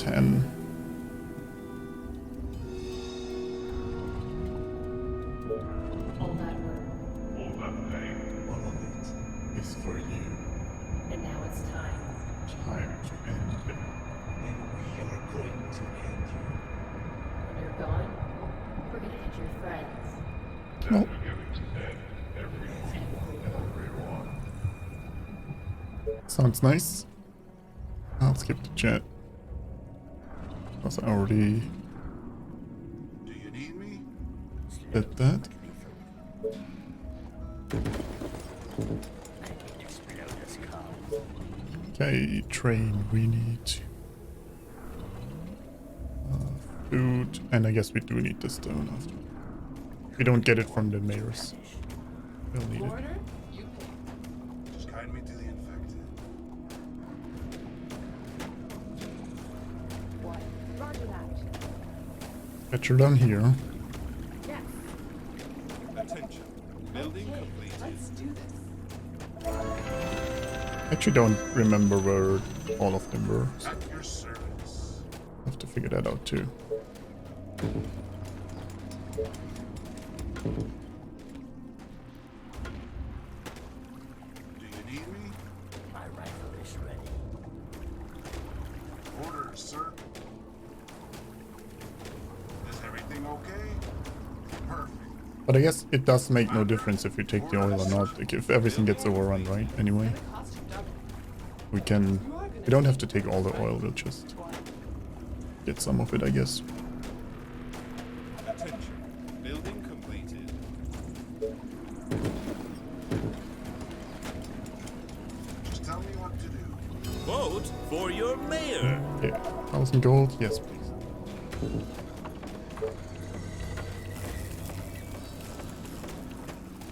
10. All that work, All that pain. All of it is for you. and now it's time. Time to end it. And we are going to end you. When you're gone, we're gonna end your friends. Then we're going to end everyone. Sounds nice. I'll skip the chat. Because I already Do you need me? did that. Okay, train, we need food, and I guess we do need the stone after. We don't get it from the mayor's. We'll need it. Foreigner, you pick. Just guide me to the infected. What? Roger that. Get you down here. Yes. Attention. Building Okay, completed. let's do this. Actually don't remember where all of them were. So At your service. I have to figure that out too. Do you need me? My rifle is ready. Orders, sir. Is everything okay? Perfect. But I guess it does make no difference if we take the oil or not. Like if everything gets overrun, right? Anyway, we don't have to take all the oil. We'll just get some of it, I guess. Attention. Building completed. Just tell me what to do. Vote for your mayor. Okay, 1,000 gold, yes, please.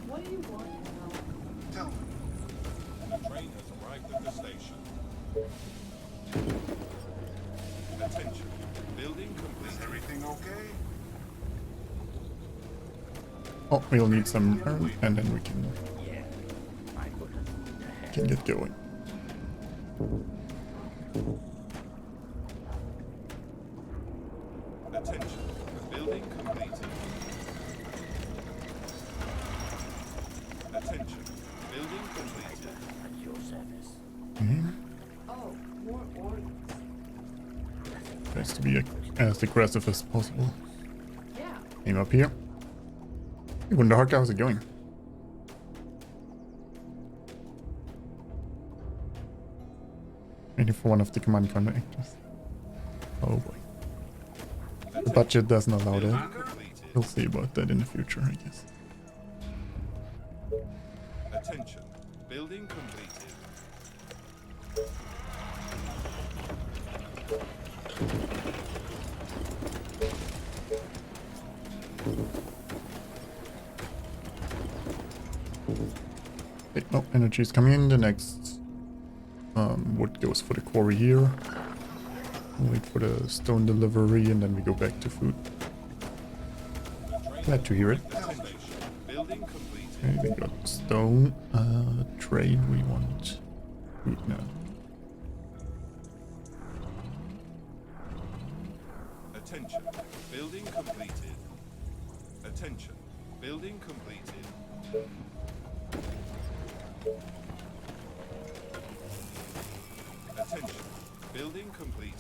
What do you want now? Tell me. The train has arrived at the station. Attention. Building complete. Is everything okay? Oh, we'll need some iron, and then we can Yeah. I put it ahead. get going. Attention. Building completed. Attention. Building completed. At your service. Oh, more orders. Tries to be as aggressive as possible. Yeah. Aim up here. Hey, Wonderhawk, how's it going? Waiting for one of the command counter actors. Oh boy. The budget doesn't allow that. Building completed. We'll see about that in the future, I guess. Attention. Building completed. Okay, oh, energy is coming in. The next wood goes for the quarry here. We'll wait for the stone delivery and then we go back to food. Glad to hear it. Attention. Building completed. Okay, we got stone. Trade, we want food now. Attention. Building completed. Attention. Building completed. Attention. Building completed.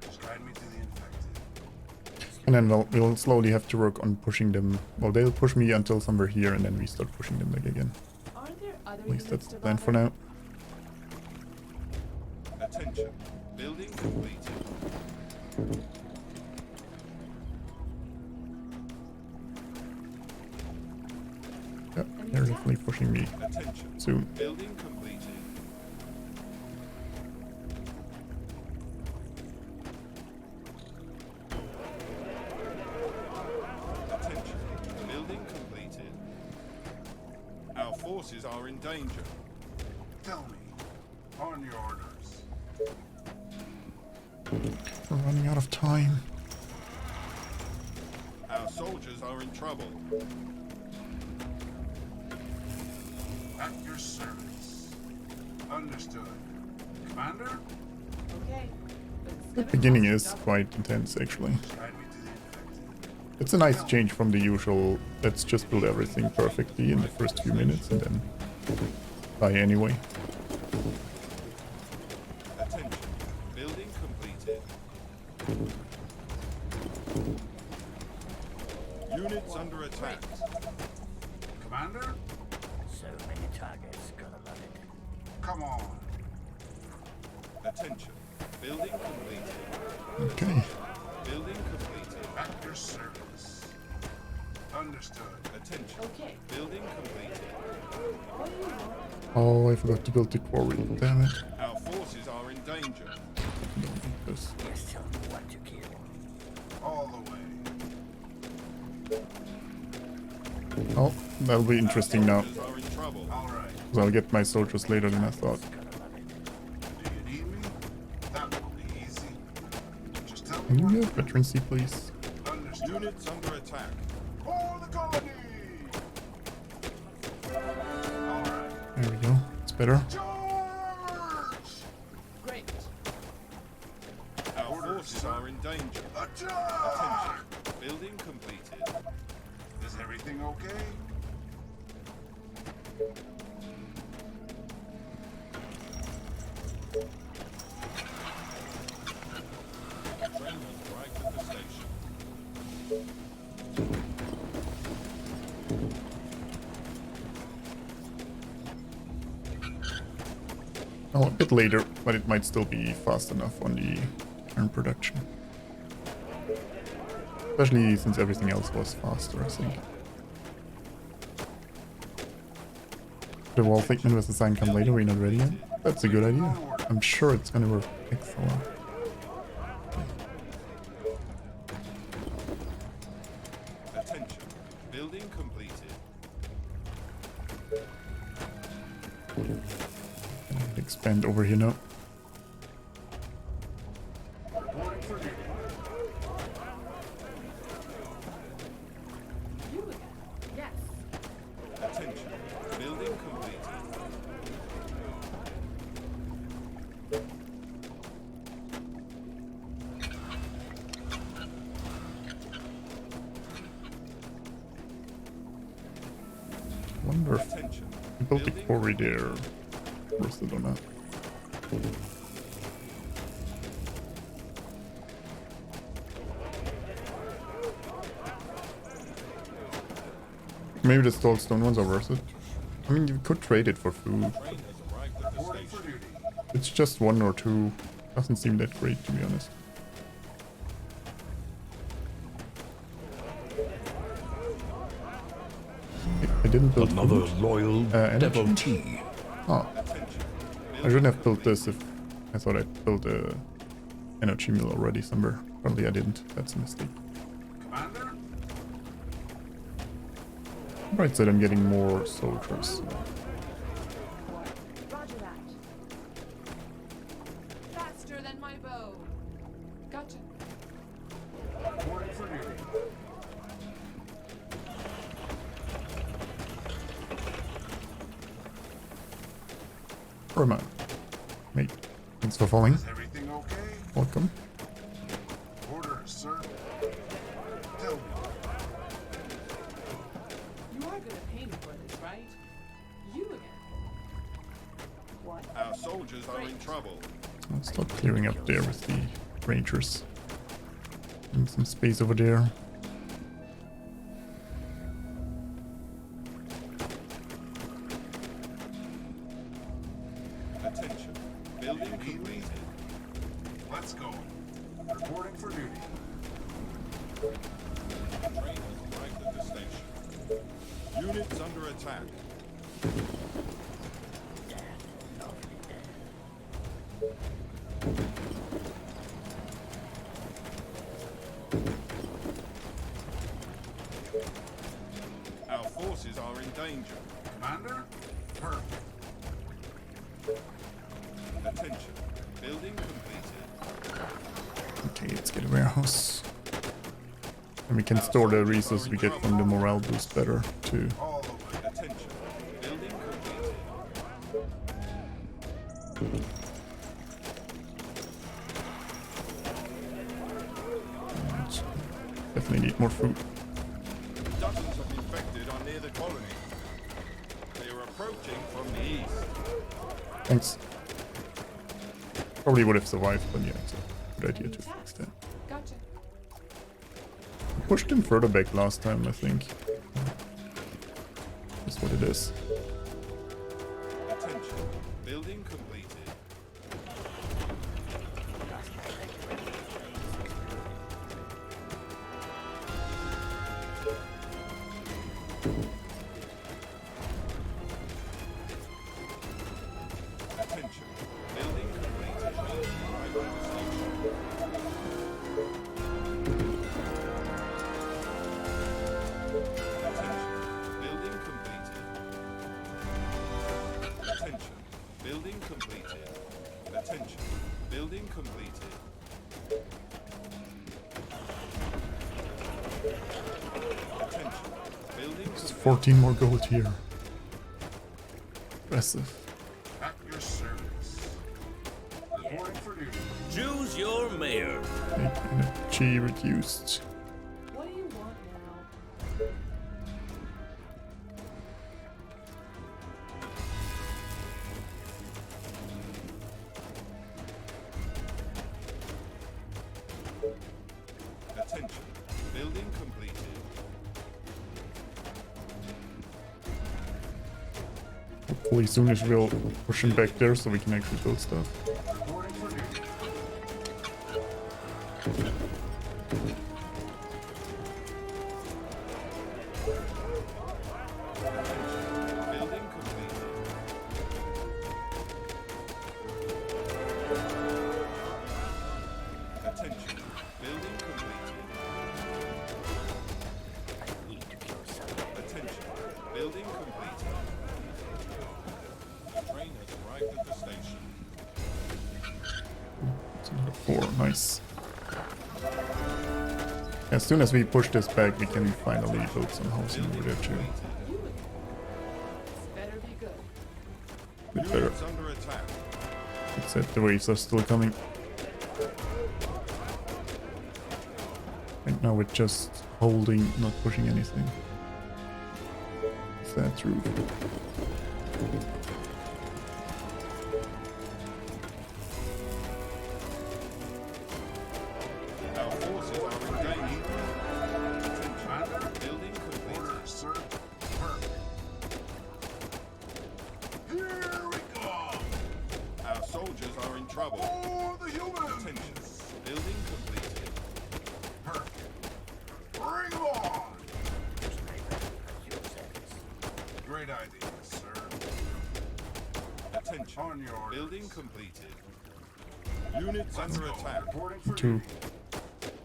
Just guide me to the infected. And then we'll slowly have to work on pushing them. Well, they'll push me until somewhere here and then we start pushing them back again. Aren't there other At least units that's to the plan for bother? now. Attention. Building completed. Yep, they're definitely pushing me Attention. soon. Building completed. Attention. Building completed. Our forces are in danger. Tell me, on your orders. We're running out of time. Our soldiers are in trouble. At your service. Understood. Commander? Okay. The beginning is quite intense, actually. Guide me to the infected. It's a nice change from the usual, let's just build everything perfectly in the first few minutes and then die anyway. Attention. Building completed. Units under attack. Commander? So many targets, gonna love it. Come on. Attention. Building completed. Okay. Building completed. At your service. Understood. Attention. Okay. Building completed. Oh, I forgot to build the quarry. Damn it. Our forces are in danger. Don't need this. Just tell me what to kill. All the way. Oh, that'll be interesting now. Soldiers are in trouble. All right. 'Cause I'll get my soldiers later than I thought. Do you need me? That will be easy. Just tell Can me you what get veterancy, please? Understood. Units under attack. For the colony! All right. There we go. It's better. Charge! Great. Our forces are in danger. Attack! Building completed. Is everything okay? Train has arrived at the station. Oh, a bit later, but it might still be fast enough on the current production. Especially since everything else was faster, I think. The wall thickness with the sign come later, we're not ready yet. That's a good idea. I'm sure it's gonna work excellent. Attention. Building completed. And expand over here now. Reporting for duty. You again. Yes. Attention. Building completed. Wonder if Attention. we built the Building quarry there. Worth it or not. Maybe the stalled stone ones are worth it. I mean, you could trade it for food. Train has arrived at the Reporting for station. duty. It's just one or two. Doesn't seem that great, to be honest. I didn't build Another food. loyal energy. devotee. Oh, Attention. I shouldn't have built this if I thought I'd built a energy mill already somewhere. Probably I didn't. That's a mistake. Commander? Right side, I'm getting more soldiers. Roger that. Faster than my bow. Gotcha. Reporting for duty. Roma. Mate, thanks for following. Is everything okay? Welcome. Orders, sir. Tell me. You are gonna pay me for this, right? You again. What? Our soldiers are in trouble. I'll start clearing up there with the rangers. And some space over there. Attention. Building completed. Let's go. Reporting for duty. Train has arrived at the station. Units under attack. Our forces are in danger. Commander? Perfect. Attention. Building completed. Okay, let's get a warehouse. And we can store the resources we get from the morale boost better too. All the way. Attention. Building completed. definitely need more food. Dozens of infected are near the colony. They are approaching from the east. Thanks. Probably would have survived, but yeah, it's a good idea to fix that. Gotcha. Pushed him further back last time, I think. That's what it is. Attention. Building completed. Attention. Building completed. Arrival at the station. Attention. Building completed. Attention. Building completed. Attention. Building completed. Attention. Building There's completed. 14 more gold here. Impressive. At your service. Reporting for duty. Choose your mayor. Make energy reduced. What do you want now? Attention. Building completed. Hopefully soonish we'll push him back there so we can actually build stuff. Reporting for duty. Building completed. Attention. Building completed. I need to kill someone. Attention. Building completed. The train has arrived at the station. It's another 4, nice. As soon as we push this back, we can finally build some housing over there too. You again. This better be good. Bit better. Units under attack. Except the waves are still coming. Right now we're just holding, not pushing anything. Is that true? Our forces are engaging. Attention. Building completed. Orders, sir. Perfect. Here we go. Our soldiers are in trouble. For the humans. Attention. Building completed. Perfect. Bring them on. At your service. Great idea, sir. Attention. On your orders. Building completed. Units under attack. Reporting for To duty.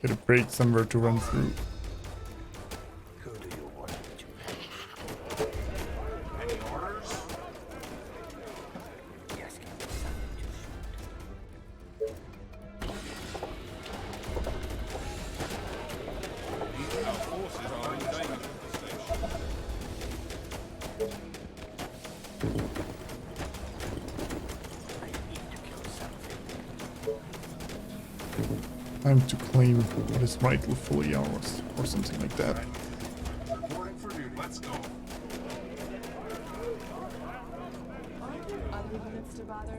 get a break somewhere to run through. Who do you want me to? Any orders? Yes, give me something to shoot. Our forces are in danger of the station. I need to kill something. Time to claim what is rightfully ours, or something like that. Reporting for duty. Let's go. Aren't there other units to bother?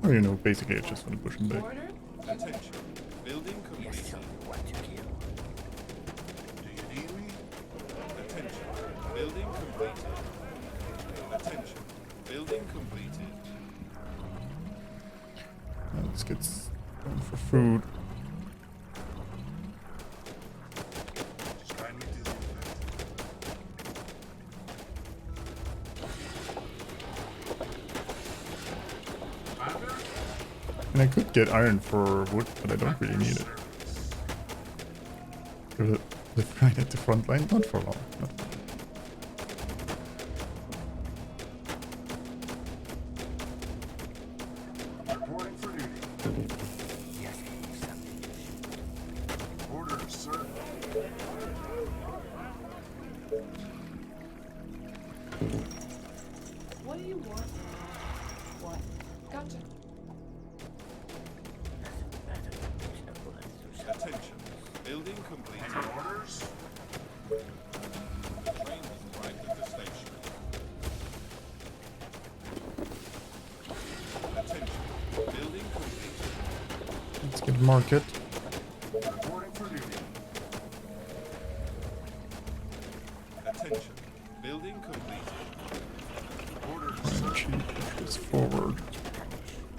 Or you know, basically I just want to push him back. Order? Attention. Building Yes, completed. tell me what to kill. Do you need me? Attention. Building completed. Attention. Building completed. Now let's get going for food. Just guide me to the infected. Commander? And I could get iron for wood, but I don't really need it. Live right at the front line, not for long. Not for long. Reporting for duty. Yes, give me something to shoot. Orders, sir. What do you want now? What? Gotcha. Doesn't matter. There's no bullets through some. Attention. Building completed. Any orders? The train has arrived at the station. Attention. Building completed. Let's get market. Reporting for duty. Attention. Building completed. Orders, Energy pushes forward.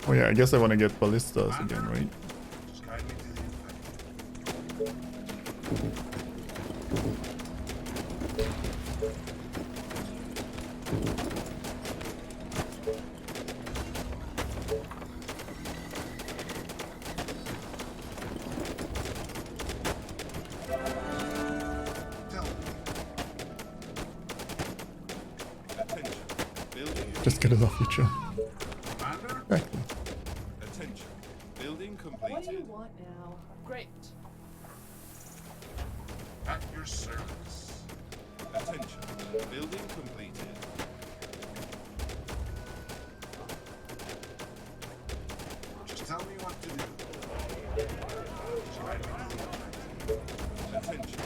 Oh yeah, I guess I want to get ballistas again, right? just guide me to the infected. Tell me, Attention. Building. Just get it off your chest. Commander? Exactly. Attention. Building What do you completed. want now? Great. At your service. Attention. Building completed. Just tell me what to do. Just guide me to the infected. Attention.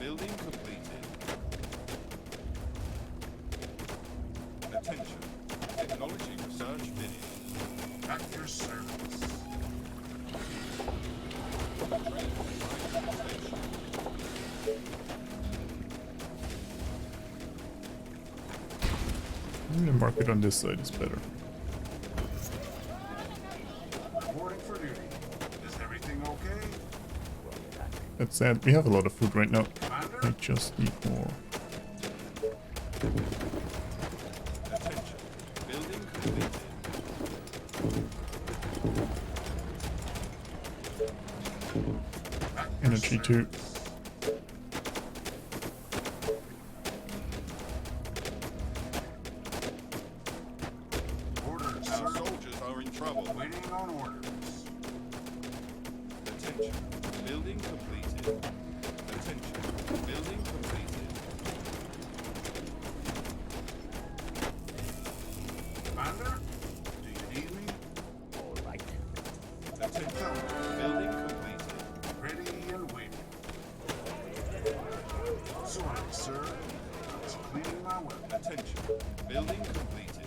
Building completed. Attention. Technology research finished. At your service. Train has arrived at the station. The market on this side is better. Reporting for duty. Is everything okay? That's sad. We have a lot of food right now. Commander? I just need more. Attention. Building completed. At your Energy too. service. Orders, Our sir. soldiers are in trouble. Waiting on orders. Attention. Building completed. Attention. Building completed. Commander? Do you need me? All right. Attention. Building completed. Ready and waiting. Sorry, sir. I was cleaning my weapon. Attention. Building completed.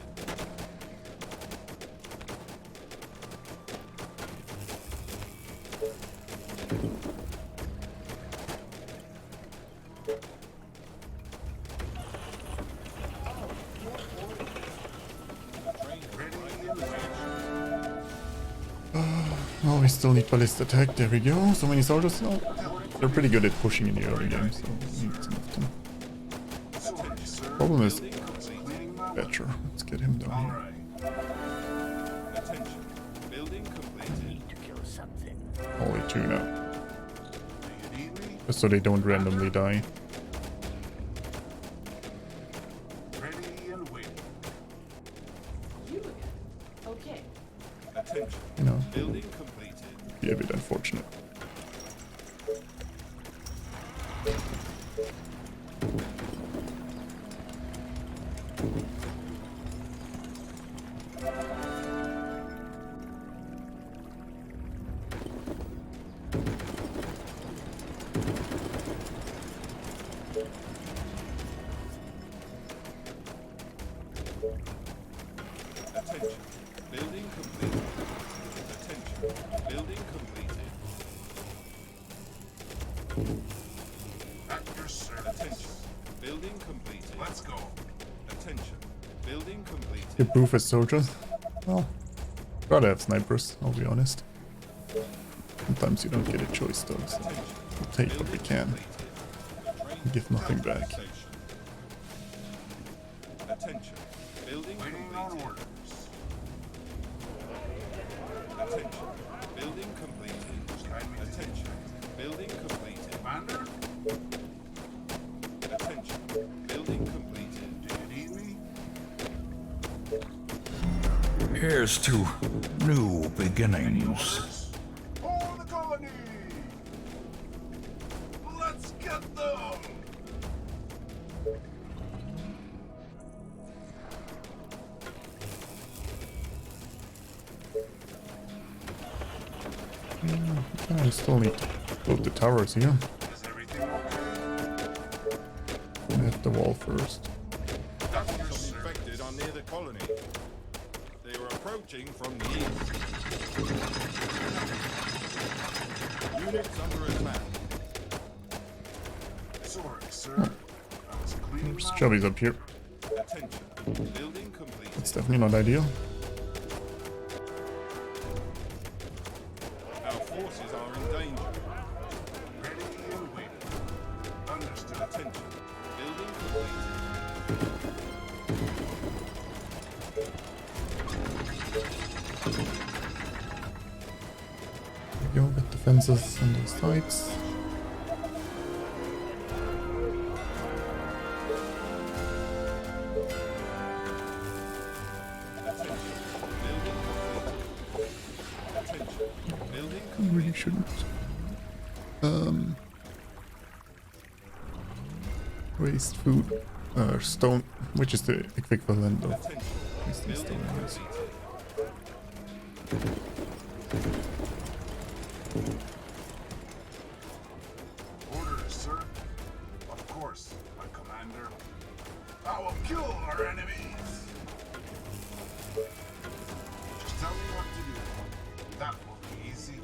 The train has Ready arrived and at the waiting. station. Oh, we still need ballista attack. There we go. So many soldiers now. They're pretty good at pushing in the early game, so we need some of them. Sorry, sir. Problem is Building completed. Cleaning my weapon. Betcher. Let's get him down All here. right. Attention. Building completed. Need to kill something. Only two now. Do you need me? Just so they don't randomly die. Ready and waiting. You again. Okay. Attention. You know, Building completed. be a bit unfortunate. Attention. Building completed. Attention. Building completed. At your service. Attention. Building completed. Let's go. Attention. Building completed. Good proof as soldiers. Well, gotta have snipers, I'll be honest. Sometimes you don't get a choice though, so Attention. we'll take what we Building can. completed. The train Give nothing has arrived back. at the station. Attention. Building Waiting on completed. orders. Attention. Building completed. Guide me to the Attention. Building completed. Commander? Attention. Building completed. Do you need me? Here's to new beginnings. Orders? For the colony! Let's get them! I still need Build the towers here. Is everything okay? We have the wall first. Dozens of infected are near the colony. They are approaching from the east. Units under attack. Sorry, sir. I was cleaning There's up. chubbies up here. Attention. Building completed. It's definitely not ideal. Our forces are in danger. Ready and waiting. Understood. Attention. Building completed. There we go, get defenses on the sides. I really shouldn't. Waste food. Stone, which is the equivalent of wasting stone, I guess. Orders, sir. Of course, my commander. I will kill our enemies. Just tell me what to do. That will be easy.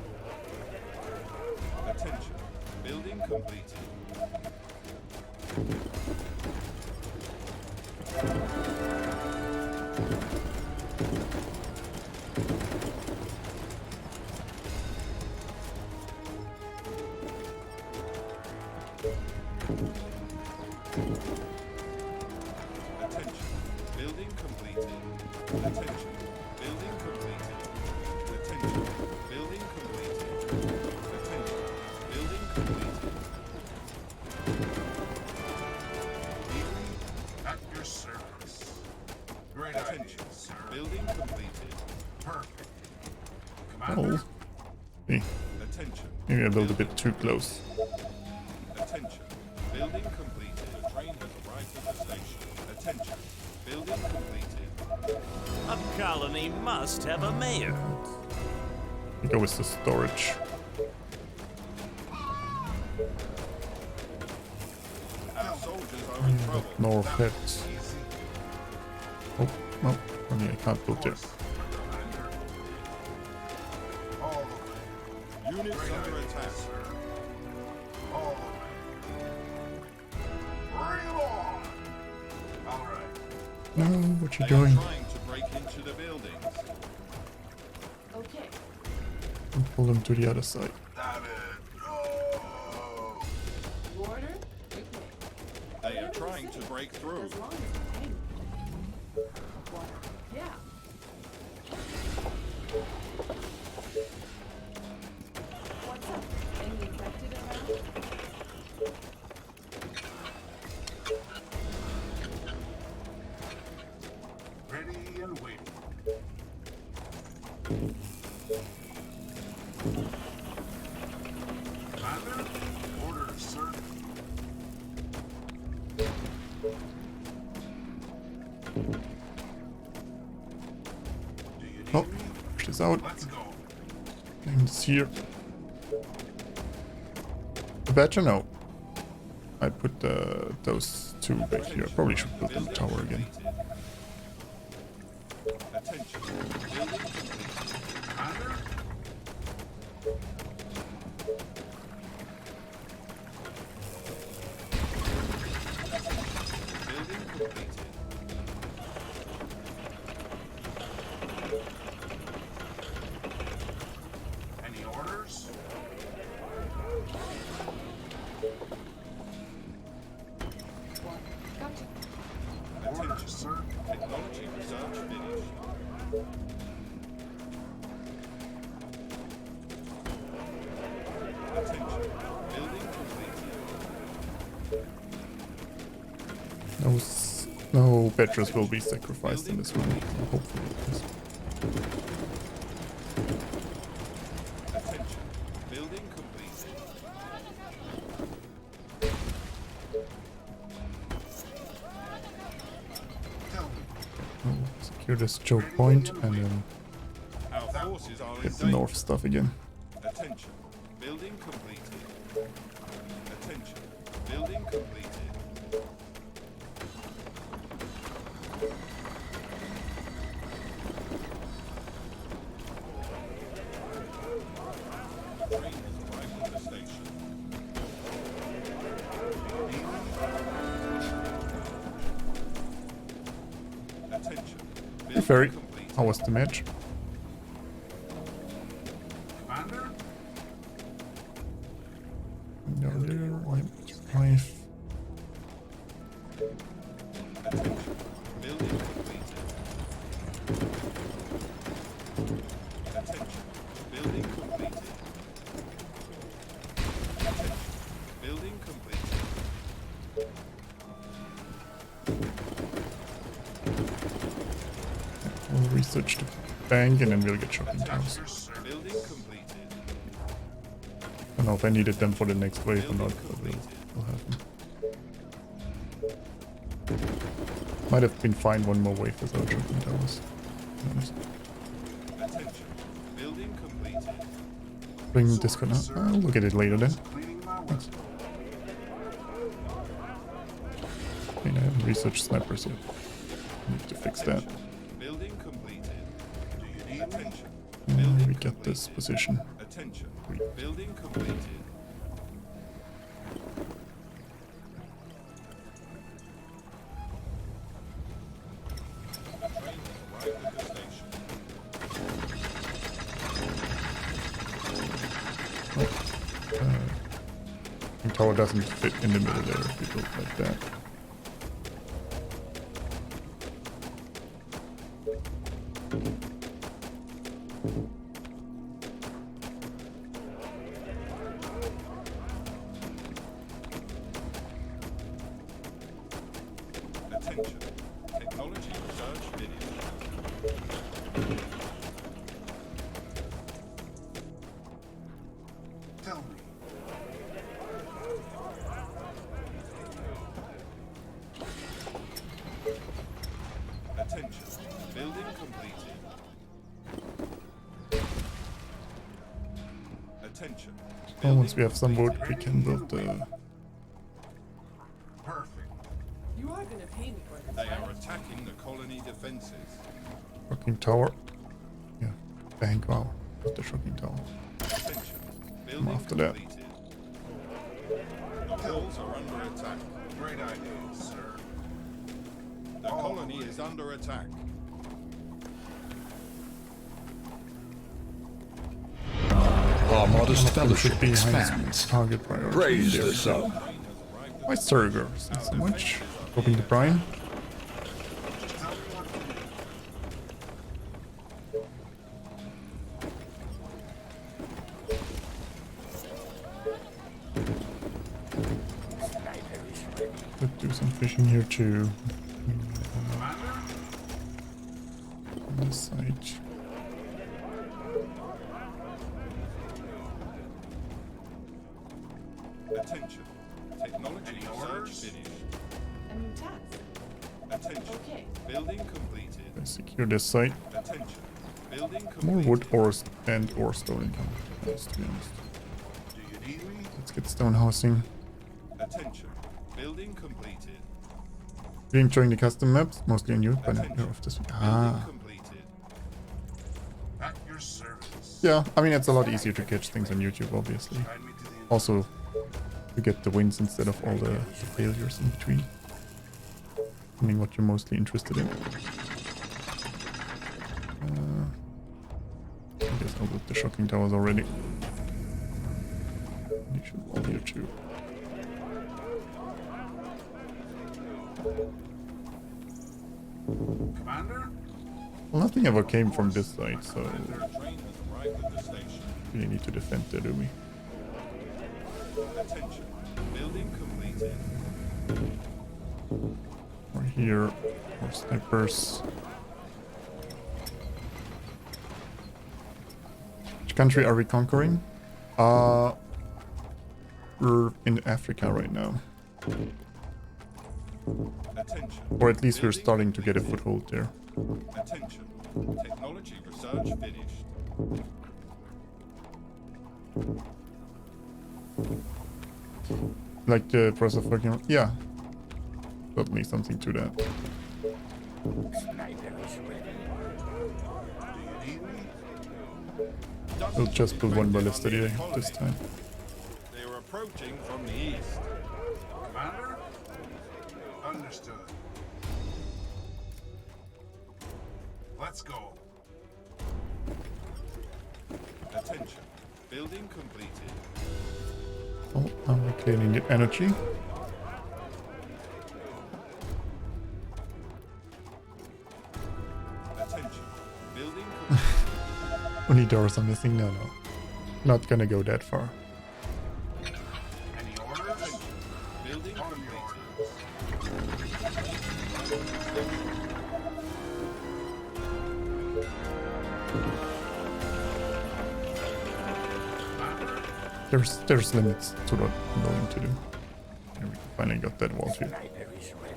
Attention. Building completed. Attention. Building completed. Attention. Building completed. Attention. Building completed. Attention. Building completed. At your service. Great Attention. idea, sir. Building completed. Perfect. Oh. Commander, Hey, Attention. maybe I built a bit too close. Attention. Building completed. The train has arrived at the station. Attention. Building completed. A colony must have a mayor. I go with the storage. Our soldiers are in trouble. More pets. easy. Oh, no. Only I can't build yet. Commander. All the way. Units Great under idea, attack. sir. All the way. Bring 'em on. All right. No, what you They are doing? trying to break into the buildings. Okay. And pull them to the other side. Damn it. No. Order, you pay. They are trying to break through. As long as you pay me. Water. Yeah. What's up? Any infected around? Ready and waiting. Commander, orders, sir. Do you need Oh, me? push this out. Let's go. And it's here. The badger? No. I put those two back here. I probably should build the tower again. Attention. Building completed. Commander, Building completed. any orders? Gotcha. Orders, sir. Technology research finished. Attention. Building completed. No badgers will be sacrificed in this one. Hopefully. Yes. Attention. Building completed. Tell me. Oh, secure this choke point and then Our forces are in get the danger. north stuff again. Attention. Building completed. Attention. Building completed. Train has arrived at the station. Attention. Hey, Ferry. Completed. How was the match? Commander? No, there. Five. Attention. Building completed. Attention. Building completed. Attention. Building completed. We'll research the bank and then we'll get shocking towers. Your service. Building completed. I don't know if I needed them for the next wave or not, but we'll have them. Might have been fine one more wave without shocking towers. To be honest. Attention. Building completed. Bring this gun up. I'll look at it later then. Cleaning my Thanks. weapon. I mean, I haven't researched snipers yet. Need to fix that. Building completed. Do you need me? Attention. We Building get this completed. position. Attention. Wait. Building completed. The train has arrived at the station. The tower doesn't fit in the middle there if you build like that. Attention. Technology research finished. Tell me. Attention. Building completed. Attention. Well, once we have some wood, completed. we can build the Perfect. You are gonna pay me for this, They right? are attacking the colony defenses. shocking tower. Yeah, bank. Wow, the shocking tower. Attention. Building after that. completed. The walls are under attack. Great idea, sir. The colony is under attack. Our modest Should fellowship be highest expands. target priority. Raise There we this go. up. Why Surger? Thanks so much. Hoping the brine. Just tell me what to do. Let's do some fishing here too. Commander? On this side. Attention. Technology Any research orders? finished. A new task. Attention. Okay. Building completed. Let's secure this site. Attention. Building completed. More wood or stone income. Yes, to be honest. Do you need me? Let's get stone housing. Attention. Building completed. Are you enjoying the custom maps? Mostly on you, but Attention. you're off this week. Building Ah. completed. At your service. Yeah, I mean, it's a lot easier to catch things on YouTube, obviously. Guide me to the Also, you get the wins instead of all the failures in between. I mean, what you're mostly interested in. I guess I'll build the shocking towers already. You should all here too. Commander? Well, nothing ever came from this side, so The train has arrived at the station. we really need to defend there, do we? Attention. Building completed. Or here, more snipers. Which country are we conquering? We're in Africa right now. Attention. Or at least we're Building starting to get a completed. foothold there. Attention. Technology research finished. Like the process of working. Yeah. Certainly something to that. Sniper is ready. Do you need me? We'll just put one ballista here this time. They are approaching from the east. Commander? Understood. Let's go. Attention. Building completed. Oh, now we're cleaning the energy. Attention. Building completed. Only doors are missing? No, no. Not gonna go that far. Any orders? Building On your completed. orders. There's limits to what I'm going to do. Here we finally got that wall too. Sniper is ready.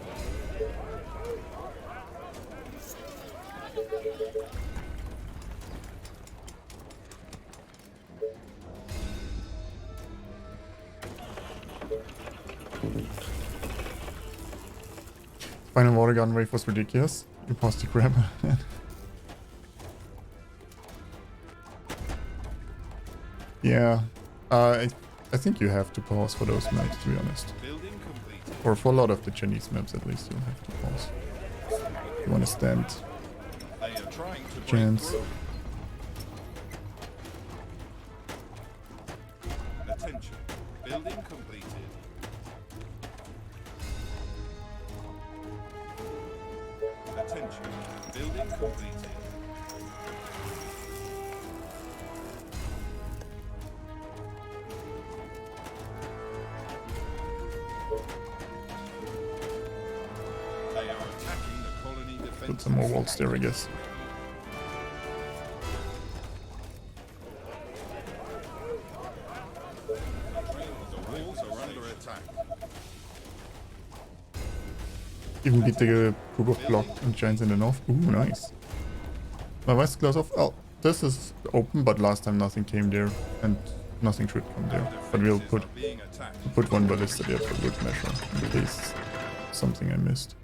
Final water gun wave was ridiculous. You paused the grab. Yeah. I think you have to pause for those maps, to be honest. Building completed. Or for a lot of the Chinese maps at least, you'll have to pause. You want to stand They are trying to break chance. through. Attention. Building completed. Attention. Building completed. They are attacking the colony defense. Put some more walls there, I guess. The walls are under attack. Even beat the group of blocked and giants in the north. Ooh, nice. My wife's close off. Oh, this is open, but last time nothing came there, and nothing should come there. But we'll Defenses put are being attacked. one ballista there for good measure, in case something I missed.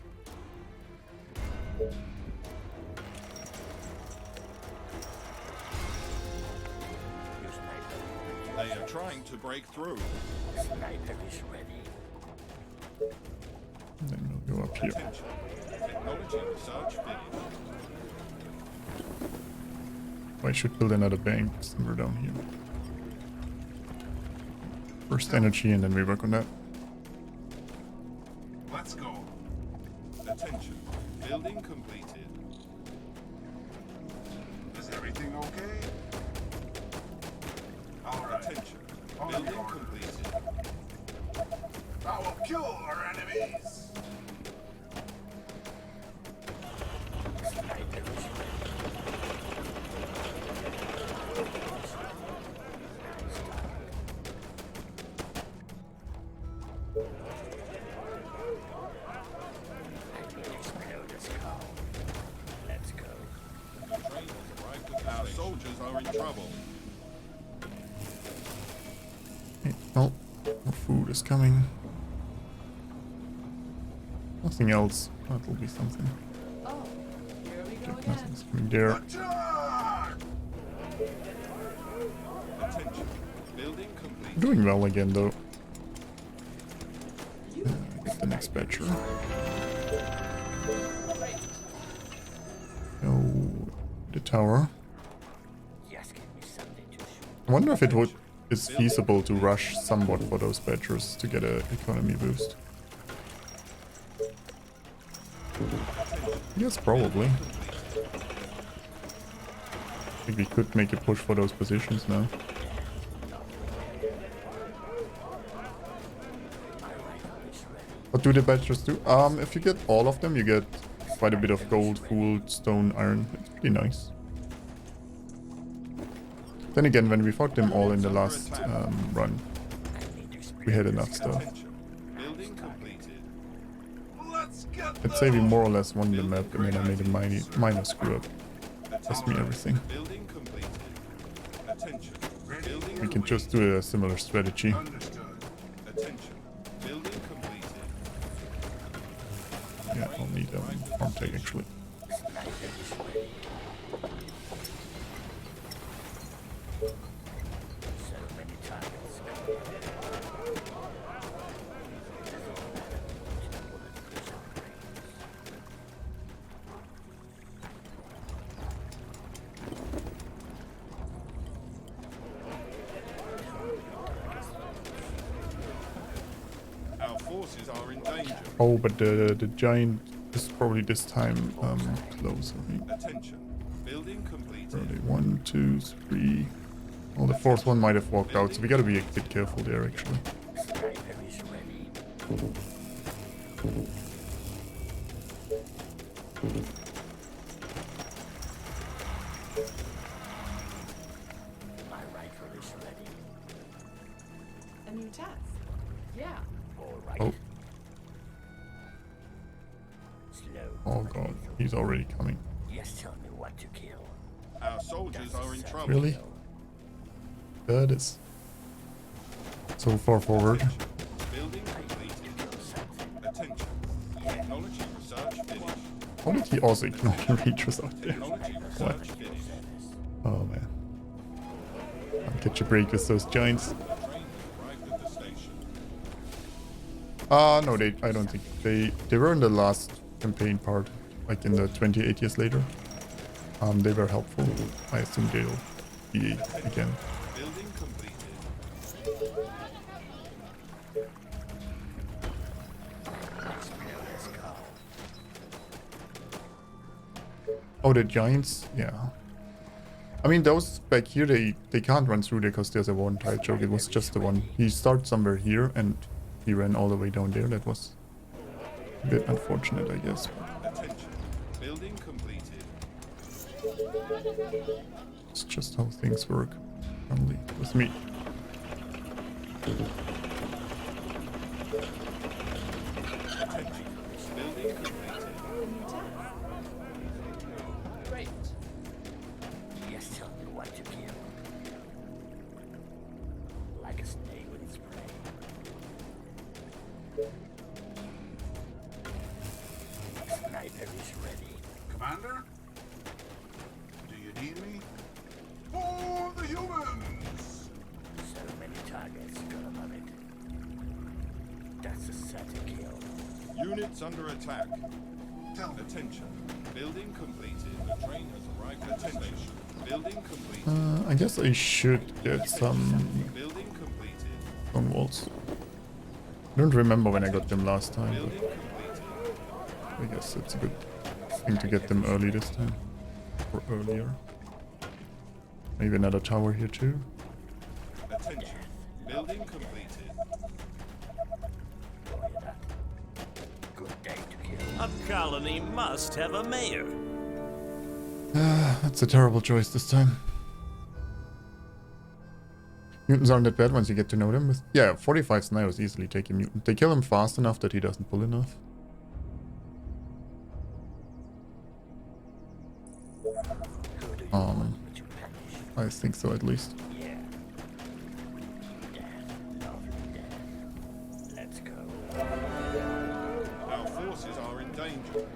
They are trying to break through. Sniper is ready. And then we'll go up here. Attention. Technology research finished. I should build another bank somewhere down here. First energy, and then we work on that. Let's go. Attention. Building completed. Is everything okay? All right. Attention. On Building your orders. completed. I will kill our enemies. Sniper is ready. I need to explode this call. Let's go. Train has arrived at the Our soldiers are in trouble. Hey, oh, more food is coming. Nothing else. That'll be something. Oh, here we go again. Nothing's coming there. Attack! Attention. Building complete. Doing well again, though. Get the next batcher. Oh, the tower. Just give me something to shoot. I wonder if it is feasible to rush somewhat for those badgers to get an economy boost. Yes, probably. I think we could make a push for those positions now. What do the badgers do? If you get all of them, you get quite a bit of gold, food, stone, iron. It's pretty nice. Then again, when we fought them all in the last run, we had enough stuff. Attention. Building completed. Let's get I'd say we more or less won the map. I mean, I made a minor screw up. Cost me everything. Building completed. Attention. Building We can just do a similar strategy. understood. Attention. Storm tech actually. Sniper is ready. So many targets. Our forces are in danger. Oh, but the giant is probably this time closer. Attention. Building completed. Early 1, 2, 3. Oh, the fourth one might have walked out, so we gotta be a bit careful there actually. Sniper is ready. My rifle is ready. A new task. Yeah. All right. Oh, Slow. oh god, he's already coming. Just tell me what to kill. Our soldiers are in trouble. Really? That is so far forward. Building completed. Attention. Technology research finished. How did he also ignore the creatures out there? Technology What? research finished. Oh man. I'll catch a break with those giants. The train has arrived at the station. No, I don't think they were in the last campaign part, like in the 28 years later. They were helpful. I assume they'll be again. Building completed. Let's go. Oh, the giants? Yeah. I mean, those back here, they can't run through there because there's a one-tile choke. It was just the one. He started somewhere here and he ran all the way down there. That was a bit unfortunate, I guess. Attention. Building completed. It's just how things work, probably, with me. Attention. Building completed. A new task. Great. Just tell me what to kill. Like a snake with its prey. Sniper is ready. Commander? Do you need me? For the humans! So many targets, gonna love it. That's a certain kill. Units under attack. Tell me. Attention. Building completed. The train has arrived at the station. Building completed. I guess I should get some Building completed. stone walls. I don't remember when I got them last time, Building but completed. I guess it's a good thing to get them early this time. Or earlier. Maybe another tower here too. Attention. Building completed. Roger that. Good day to kill. A colony must have a mayor. That's a terrible choice this time. Mutants aren't that bad once you get to know them. Yeah, 45 snipers easily take a mutant. They kill him fast enough that he doesn't pull enough. Who do you want me to punish? I think so at least. Yeah. Death, lovely death. Let's go. Our forces are in danger.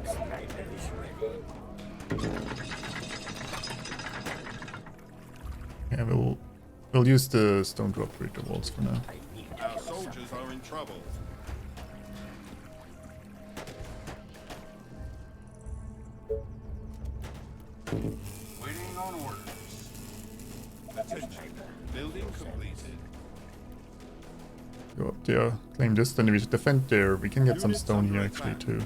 Sniper is ready. Yeah, we'll use the stone drop breaker walls for now. I need to Our kill soldiers something. are in trouble. Waiting on orders. Attention. Building completed. Go up there, claim this, then we should defend there. We can get some Units stone under here actually attack. too.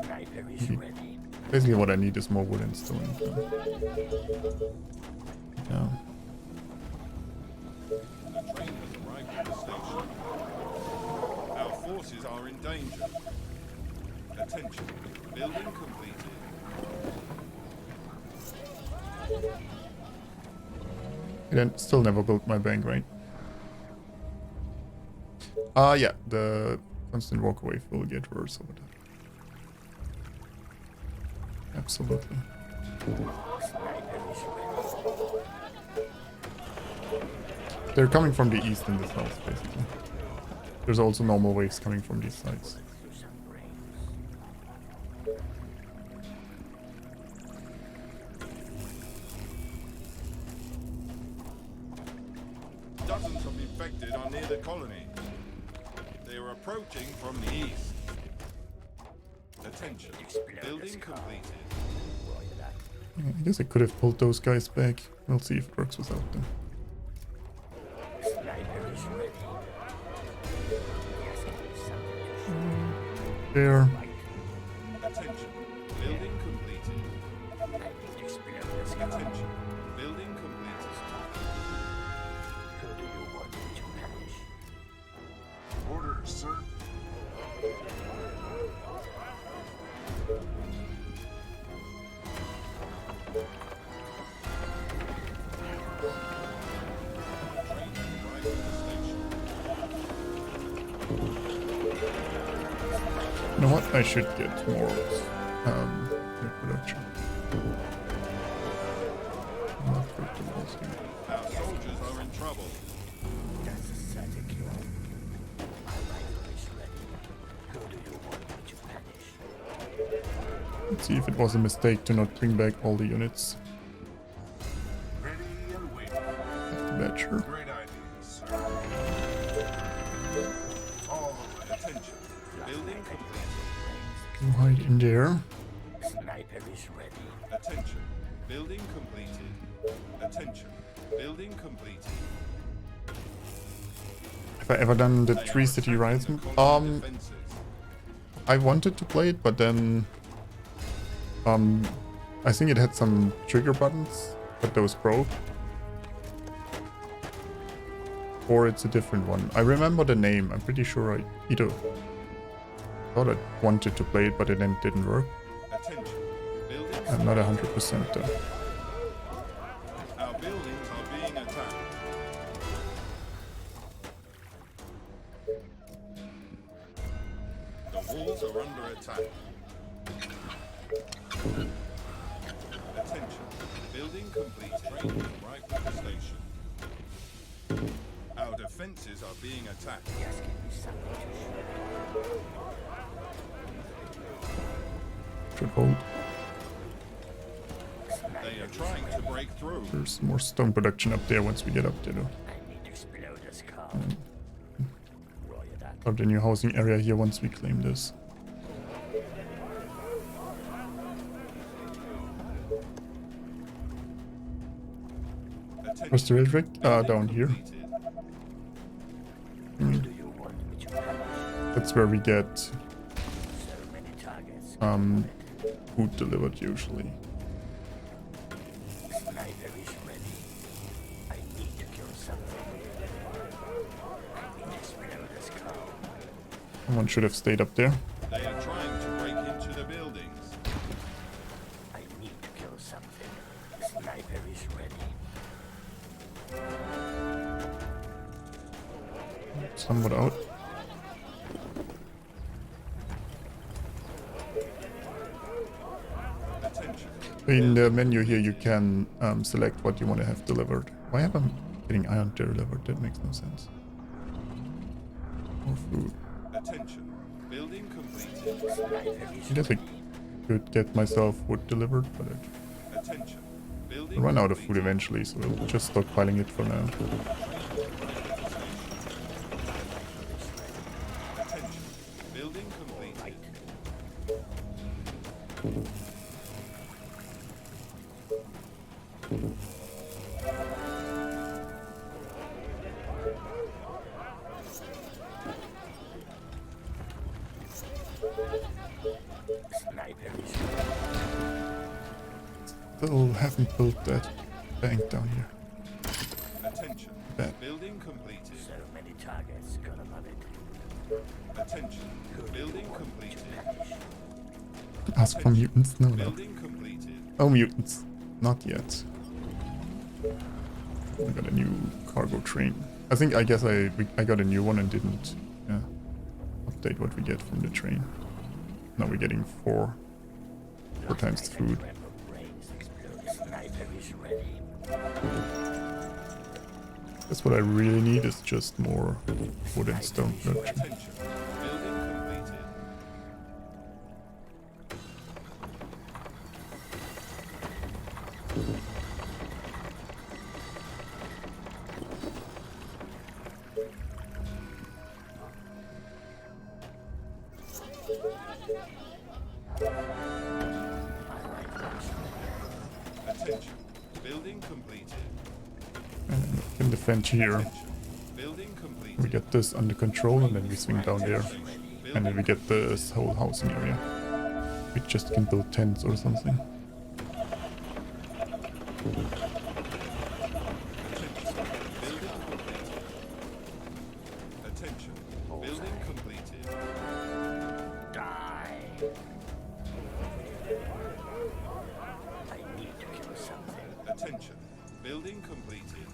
Sniper is ready. Basically what I need is more wood and stone. Yeah. The train has arrived at the station. Our forces are in danger. Attention. Building completed. I then still never built my bank, right? Yeah, the constant walkaway will get worse over time. Absolutely. Sniper is ready. They're coming from the east in this house, basically. There's also normal waves coming from these sides. Dozens of infected are near the colony. They are approaching from the east. Attention. Building completed. Yeah, I guess I could have pulled those guys back. We'll see if it works without them. There. Attention. Building completed. Attention. Building completed. Orders, sir. You know what? I should get more reproduction. Not good to walls here. Our soldiers are in trouble. That's a static kill. My rifle is ready. Who do you want me to punish? Let's see if it was a mistake to not bring back all the units. Ready and waiting. Badger. Great idea, sir. All the way. Attention. Building completed. You hide in there. Sniper is ready. Attention. Building completed. Attention. Building completed. Have I ever done the They are Tree City attacking Rise? the colony defenses. I wanted to play it, but then I think it had some trigger buttons, but those broke. Or it's a different one. I remember the name. I'm pretty sure I either thought I wanted to play it, but it then didn't work. Attention. Buildings. I'm not 100% though. Our buildings are being attacked. The walls are under attack. Attention. Building completed. Right with the station. Our defenses are being attacked. Should hold. They are trying to break through. There's more stone production up there once we get up there though. I need to explode this car. Roger that. Of the new housing area here once we claim this. Where's the rail rig? Down here. Do you want me to punish? That's where we get So many targets. food delivered usually. Sniper is ready. I need to kill something. I need to explode this car. Someone should have stayed up there. They are trying to break into the buildings. I need to kill something. Sniper is ready. Somewhat out. Attention. In the menu here you can select what you want to have delivered. Why am I getting iron delivered? That makes no sense. More food. Attention. Building completed. I guess I could get myself wood delivered, but Attention. Building I'll run out of food completed. eventually, so we'll just stockpiling it for now. Attention. Building completed. Sniper is ready. Still haven't built that bank down here. Attention. Bad. Building completed. So many targets. Gonna love it. Attention. Building completed. Ask for mutants? No, no. Building completed. Oh, mutants. Not yet. I got a new cargo train. I guess I got a new one and didn't update what we get from the train. Now we're getting four times the food. Brains explode. Sniper is ready. That's what I really need, is just more wood and stone production. Attention. Building completed. Attention. Building completed. And we can defend here. Attention. Building completed. We get this under control and then we swing down there. And then we get this whole housing area. We just can build tents or something. Attention. Building completed. Die. I need to kill something. Attention. Building completed.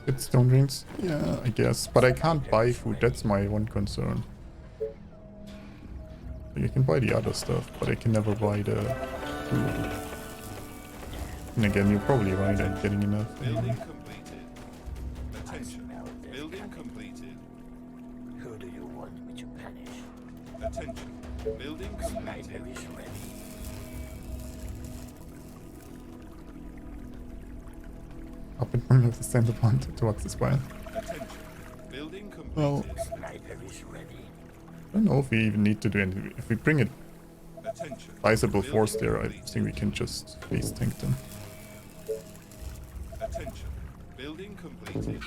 Get stone rings? Yeah, I guess. But I can't buy food, that's my one concern. Like, I can buy the other stuff, but I can never buy the food. And again, you're probably right, I'm getting enough. Building completed. Attention. Building completed. Who do you want me to punish? Attention. Building completed. Sniper is ready. Up and running with the center point towards the spine. Attention. Building completed. Well, Sniper is ready. I don't know if we even need to do anything. If we bring a Attention. sizable Building force there, I completed. think we can just face tank them. Attention. Building completed.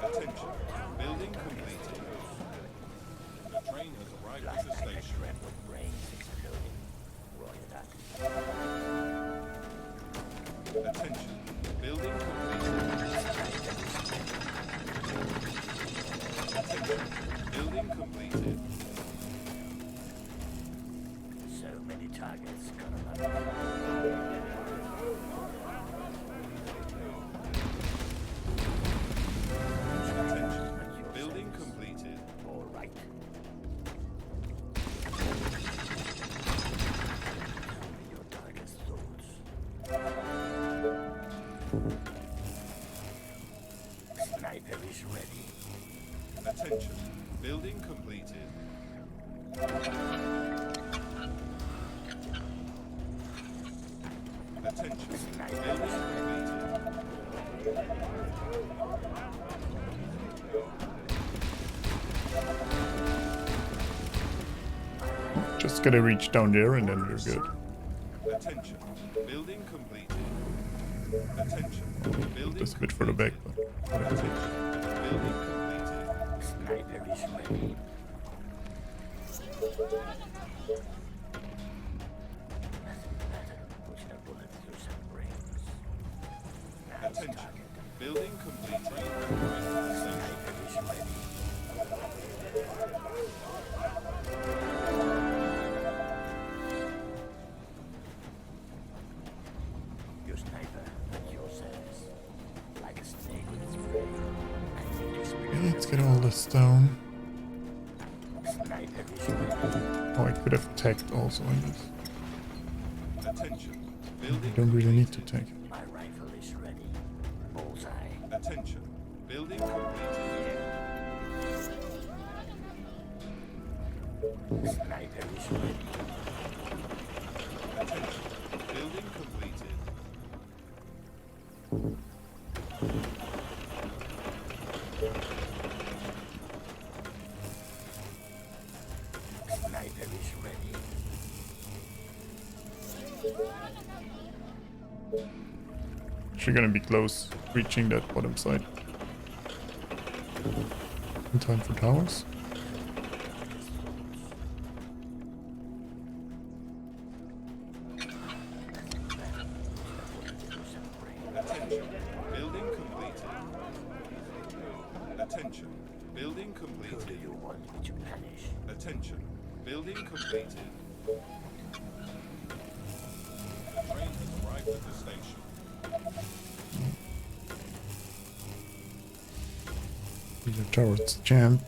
Attention. Building completed. The train has arrived at the station. With brains exploding. Roger that. Attention. Building completed. Attention. Building completed. So many targets. Gonna run. Attention. Building completed. All right. Your target's thoughts. Sniper is ready. Attention. Building completed. Attention. Building completed. Just gotta reach down there and then we're good. Attention. Building completed. Attention. Building Just a bit further back, but whatever. Building completed. Sniper is ready. Pushing a bullet through some brains. Attention. Building complete. Train has arrived at the station. Sniper is ready. Your sniper at your service. Like a snake with its prey. I need Yeah, experience. let's get all this stone. Sniper is ready. Oh, I could have tagged also, I guess. Attention. Building I don't really need to completed. tag. My rifle is ready. Bullseye. Attention. Building completed. Sniper is ready. Attention. Building completed. Sniper is ready. Actually gonna be close reaching that bottom side. In time for towers. Attention. Building completed. Attention. Building Who do completed. you want me to punish? Attention. Building completed. The train has arrived at the station. The towers jam.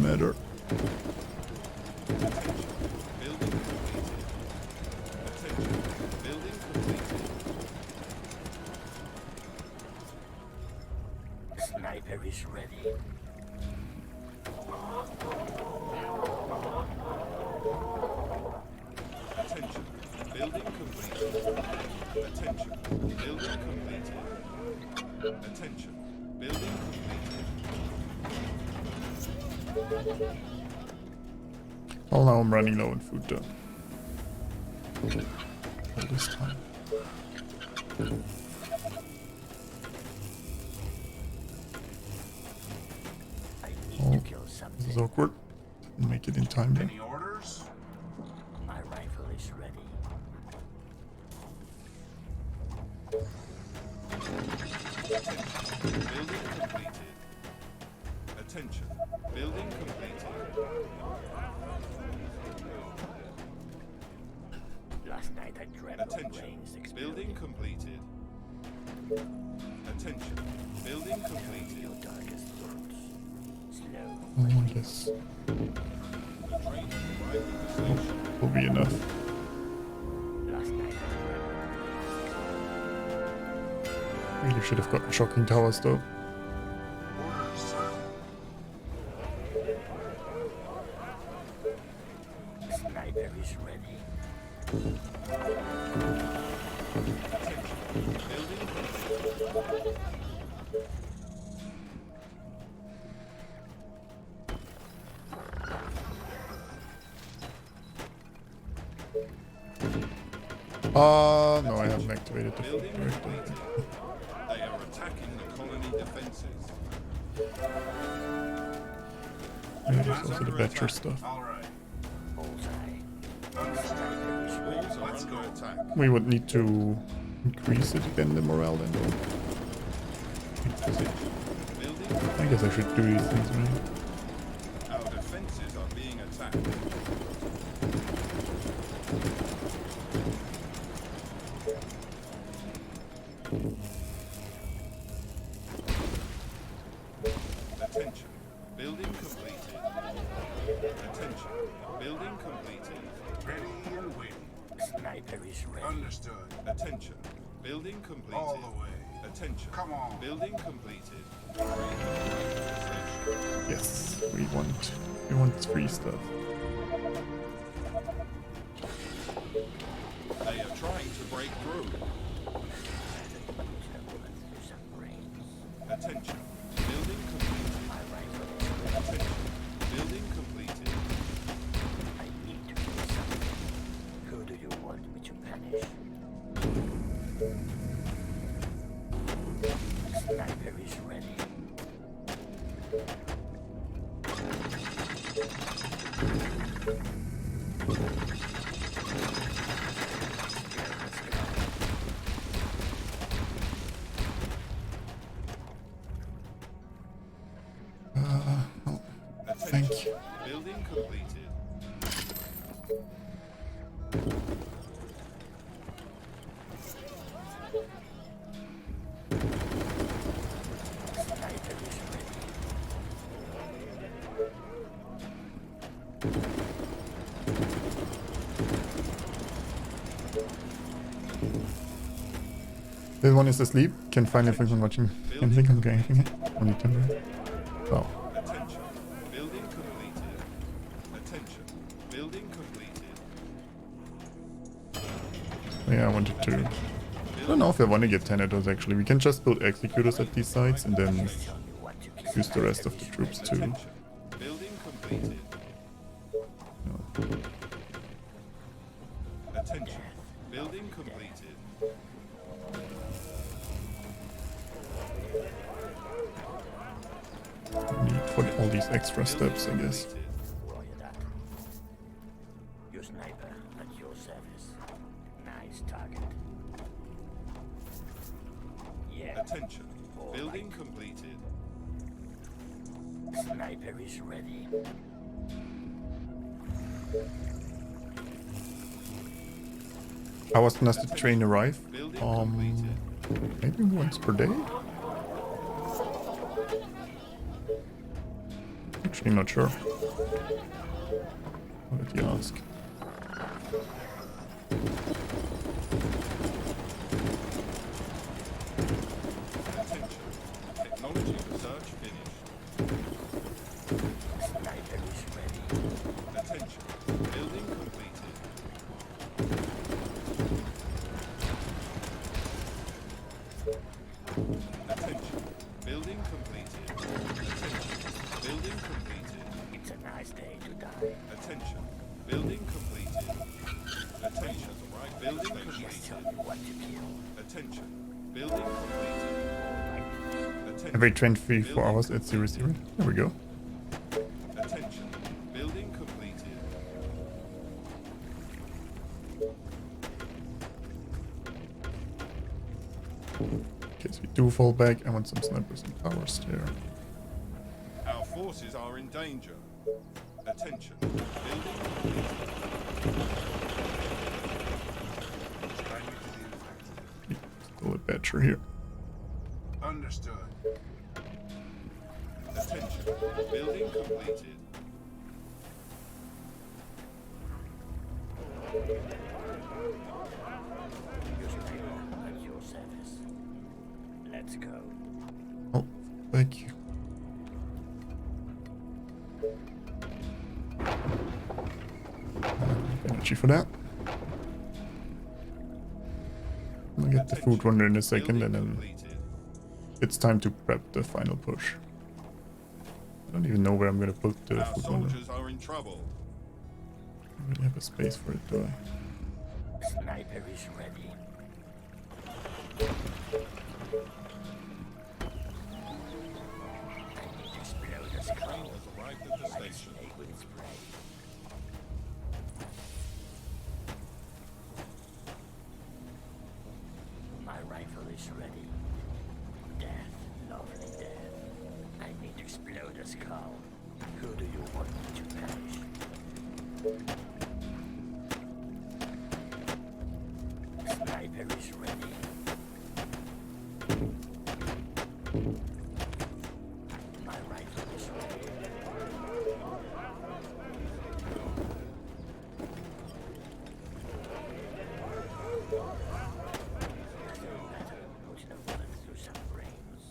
Matter. Attention. Building completed. is ready. Attention. Building completed. Attention. Building completed. Attention. Building completed. Well, now I'm running low on food though. All this time. I need Oh, to kill this is something. awkward. Didn't make it in time there. Any orders? My rifle is ready. Building completed. Attention. Building completed. Last night I dreamt of Attention. brains Building exploding. completed. Attention. Building completed. Your darkest thoughts. Slow. Oh, yes. The train has arrived at the station. Will be enough. Last night I Really should have gotten shocking towers though. Orders, sir. dreamt. Sniper is ready. Building completed. No, I haven't activated the Building director. completed. They are attacking the colony defenses. Yeah, there's also the Badger stuff. All right. Bullseye. Understood. Sniper is ready. Walls are under attack. We would need to increase it again, the morale then. Building. I guess I should do these things, right? Our defenses are being attacked. Attention. Building completed. Attention. Building completed. Ready and waiting. Sniper is ready. Understood. Attention. Building completed. All the way. Attention. Come on. Building completed. Train has arrived at the station. Yes, we want free stuff. They are trying to break through. Some brains. Attention. Building completed. My rifle is ready. Attention. Building completed. I need to kill something. Who do you want me to punish? Sniper is ready. Oh, thank you. Building completed. Sniper is ready. This one is asleep. Can find everyone watching. Can think I'm anything. Only temporary. Oh. Attention. Building completed. Attention. Building completed. Yeah, I wanted to. I don't know if I want to get Tenedos actually. We can just build executors at these sites and then Tell me what to kill. use the rest of the troops too. Attention. Building completed. Attention. Building completed. Need for all these extra steps, I guess. Completed. Roger that. Your sniper at your service. Nice target. Yeah. Attention. Building completed. Sniper is ready. How often does the train arrive? Building completed. Maybe once per day? Actually not sure. I'll let you ask. Attention. Technology research finished. stay to die. Attention. Building completed. Attention. Right. Building Just tell completed. me what to kill. Attention. Building completed. Attention. Every 24 hours at 0, 0. There we go. Attention. Building completed. In case we do fall back, I want some snipers and towers there. Our forces are in danger. Attention. Building completed. Guide me to the infected. Still a badger here. Understood. Attention. Building completed. At your service. Let's go. Oh, thank you. Energy for that. I'll get the food runner in a second and then Completed. it's time to prep the final push. I don't even know where I'm gonna put the Our food runner. soldiers are in trouble. I don't really have a space for it, do I? Sniper is ready. I need to explode the skull. Train has arrived at the Like a station. snake with its prey. My rifle is ready. Death, lovely death. I need to explode the skull. Who do you want me to perish? Sniper is ready. My rifle is ready. Doesn't matter. Putting a bullet through some brains.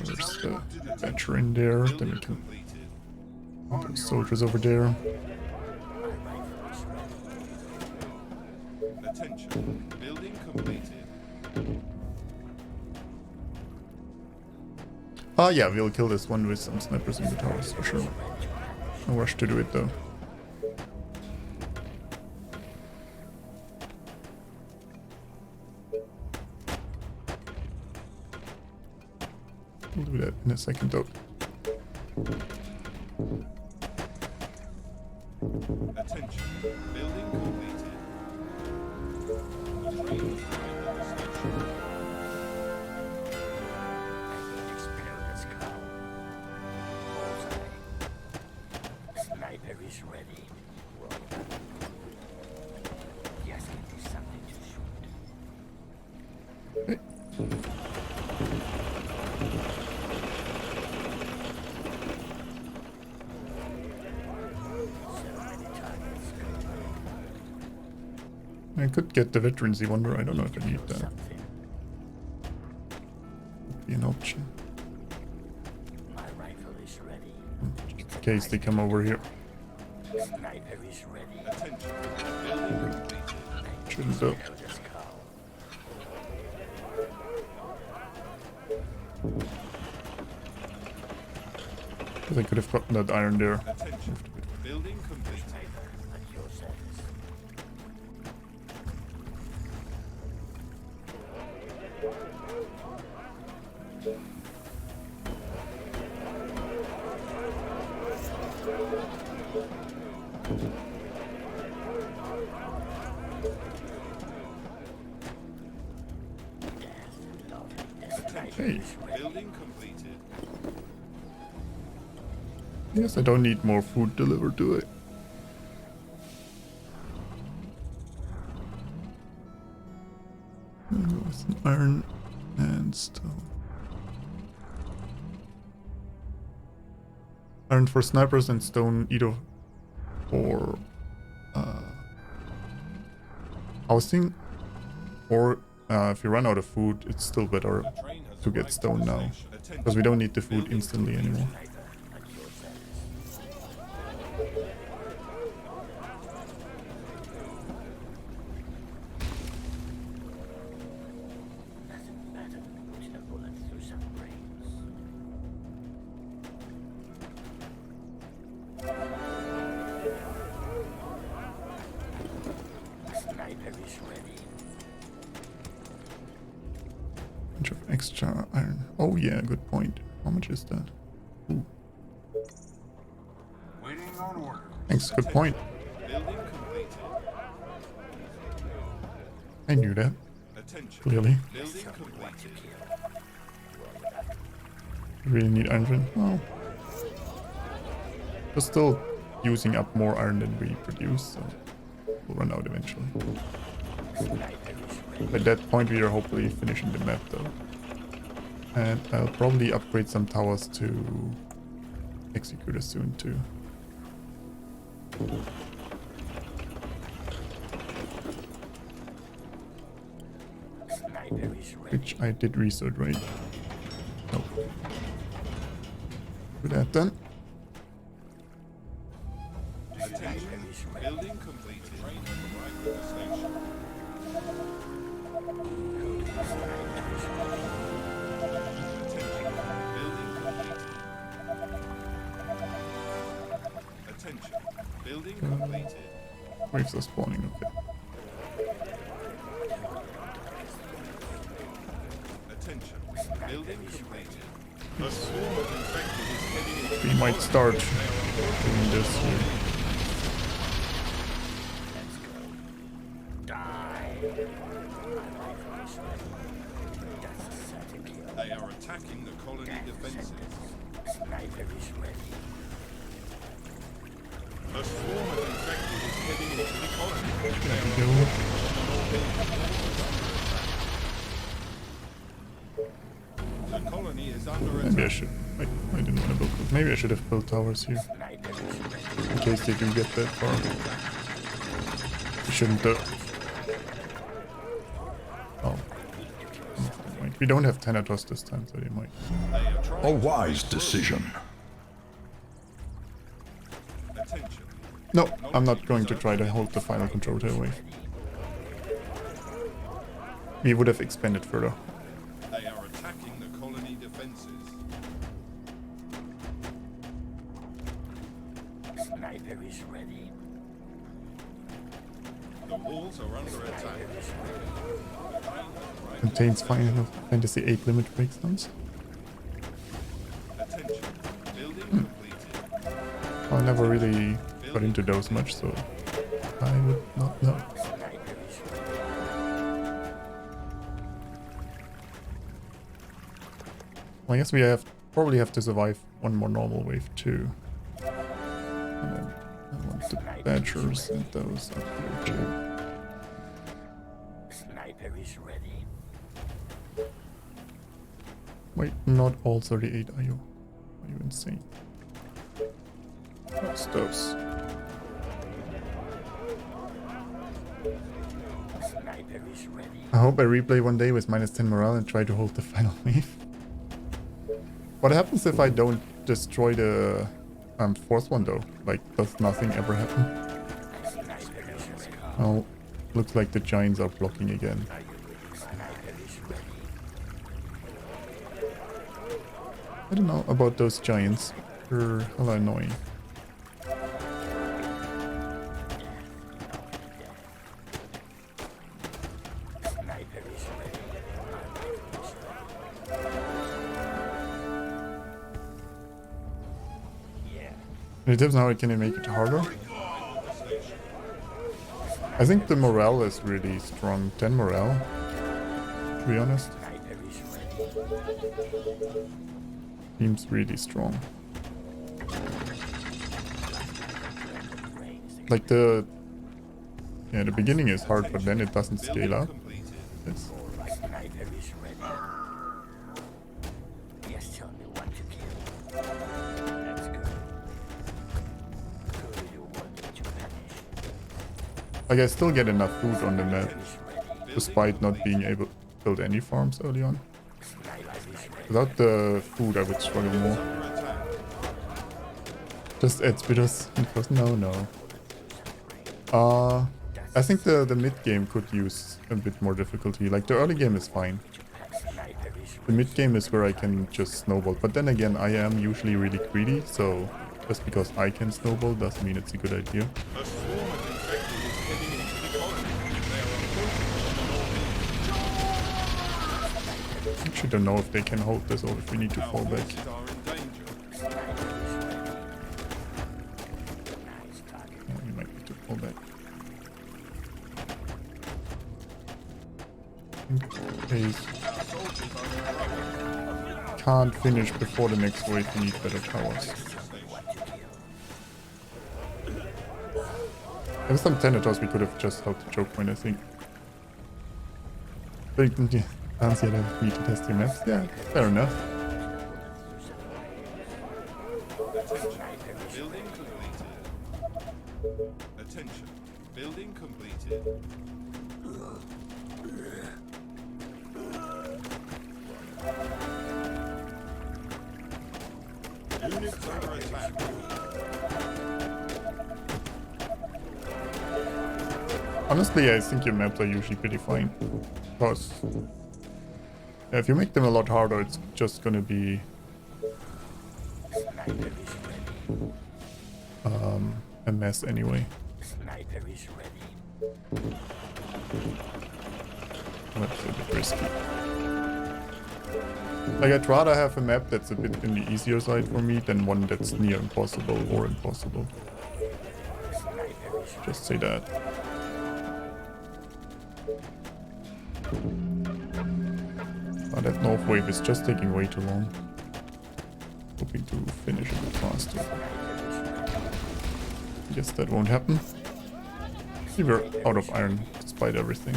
There's the badger in there. Then we Building can completed. put those soldiers over there. My rifle is ready. Attention. Building completed. Ah, yeah, we'll kill this one with some snipers in the towers for sure. No rush to do it though. We'll do that in a second though. Attention. Building completed. Train has arrived at the station. I need to explode the skull. Bullseye. Sniper is ready. Roll. Yes, give me something to shoot. Okay. So many targets. I could get the veterancy wonder. I don't know if I need that. Something. Be an option. My rifle is ready. Just in case they come over here. Sniper is ready. Attention. Building completed. Shouldn't do. Explode the skull. Because I could have gotten that iron there. Attention. Building completed. Sniper at your service. Death, lovely. The sniper Hey. is ready. Building completed. Yes, I don't need more food delivered, do I? With an iron and stone. Iron for snipers and stone either for housing, or if you run out of food, it's still better The train has to get arrived stone at the now, station. Attention. because we don't need the food Building instantly completed. anymore. Sniper at your service. Nothing better than putting a bullet through some brains. is ready. Bunch of extra iron. Oh yeah, good point. How much is that? Ooh, Waiting on order. thanks, good point. Building completed. I knew that, Attention. clearly. Building completed. Really need iron. Well, we're still using up more iron than we produce, so we'll run out eventually. By that point, we are hopefully finishing the map, though. And I'll probably upgrade some towers to executors soon, too. Sniper is ready. Which I did research, right? Nope. Do that then. Attention. Building completed. Train arrived at the station. Attention. Building completed. Attention. Building completed. Waves are spawning, okay. Attention. Building completed. A swarm of infected is heading into We might start doing this here. They are attacking the colony defenses. Sniper is ready. A swarm of infected is heading into the colony. There we go. The colony is under Maybe I attack. should. I didn't want to build. Maybe I should have built towers here. Sniper is ready. In case they do get that far. We shouldn't do. Oh. Wait, we don't have Thanatos this time, so they might. They are trying A to wise break decision. through. Attention. No, I'm not going to try to hold the final control tower wave. We would have expanded further. They are attacking the colony defenses. Sniper is ready. The walls are under attack. Contains Final Fantasy VIII limit breakdowns. Attention. Building completed. I never really got into those much, so I would not know. Sniper is ready. Well, I guess we probably have to survive one more normal wave too. And then I want the badgers and those up here too. Sniper is ready. Wait, not all 38, are you? Are you insane? What's those? Sniper is ready. I hope I replay one day with -10 morale and try to hold the final wave. What happens if I don't destroy the fourth one though? Like, does nothing ever happen? Sniper is ready. Oh, looks like the giants are blocking again. Sniper is ready. I don't know about those giants. They're hella annoying. Sniper is ready. Yeah. Any tips on how can I make it harder? I think the morale is really strong. 10 morale, to be honest. Sniper is ready. Seems really strong. Like the beginning is hard, but then it doesn't scale up. Completed. It's, Sniper is ready. Yes, tell me what to kill. That's good. Who do you want me to punish? like I still get enough food on the map, Is ready. despite not being able to build any farms early on. Sniper is ready. Without the food, I would struggle more. Under attack. Just add speeders. Because no. I think the mid game could use a bit more difficulty. Like the early game is fine. Sniper is The mid game is where I can just snowball. But then again, I am usually really greedy, so just because I can snowball doesn't mean it's a good idea. A swarm of infected is heading into the colony. They are Actually don't know if they can hold this or if we need to Our fall back. forces are in danger. Yeah, we might need to fall back. Okay. Our soldiers are in trouble. Can't finish before the next wave, we need better towers. There was some Tenators we could have just held the choke point, I think. But yeah, Nancy had a need to test your maps. Yeah, fair enough. Building completed. Attention. Building completed. Units under attack. Honestly, I think your maps are usually pretty fine. Because if you make them a lot harder, it's just gonna be a mess anyway. That's a bit risky. Like, I'd rather have a map that's a bit in the easier side for me than one that's near impossible or impossible. Just say that. Oh, that north wave is just taking way too long. Hoping to finish a bit faster. Guess that won't happen. See, we're out of iron despite everything.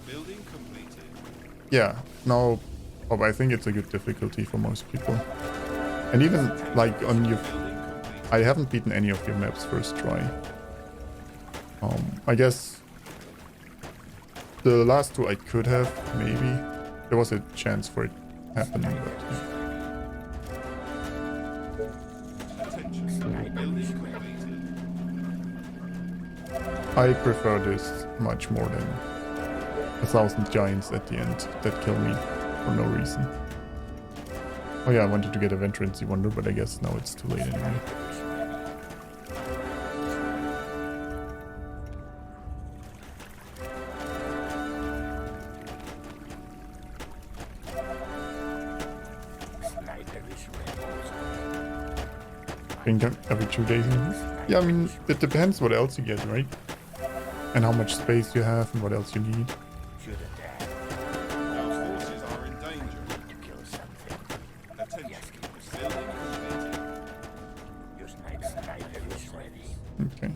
Building completed. Yeah, now I think it's a good difficulty for most people. And even like on your, I haven't beaten any of your maps first try. I guess the last two I could have, maybe. There was a chance for it happening, but yeah. I prefer this much more than 1,000 giants at the end that kill me for no reason. Oh yeah, I wanted to get a Venturancy Wonder, but I guess now it's too late anyway. Every 2 days. Yeah, I mean, it depends what else you get, right? And how much space you have and what else you need. Our forces are in danger. Attention. Building completed. Okay.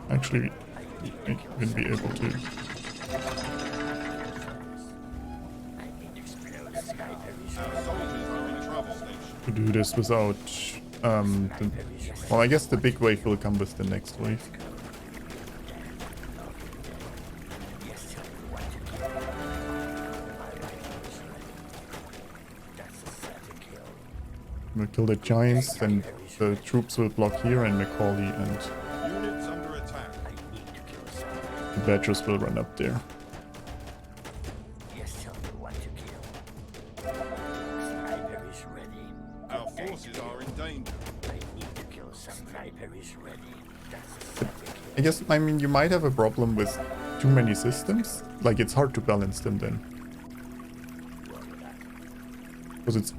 Actually, I will be able to. To do this without well, I guess the big wave will come with the next wave. We'll kill the giants, and the troops will block here, and Macaulay and Units under attack. the badgers will run up there. Our forces are in danger. I guess, I mean, you might have a problem with too many systems. Like, it's hard to balance them then. Because it's,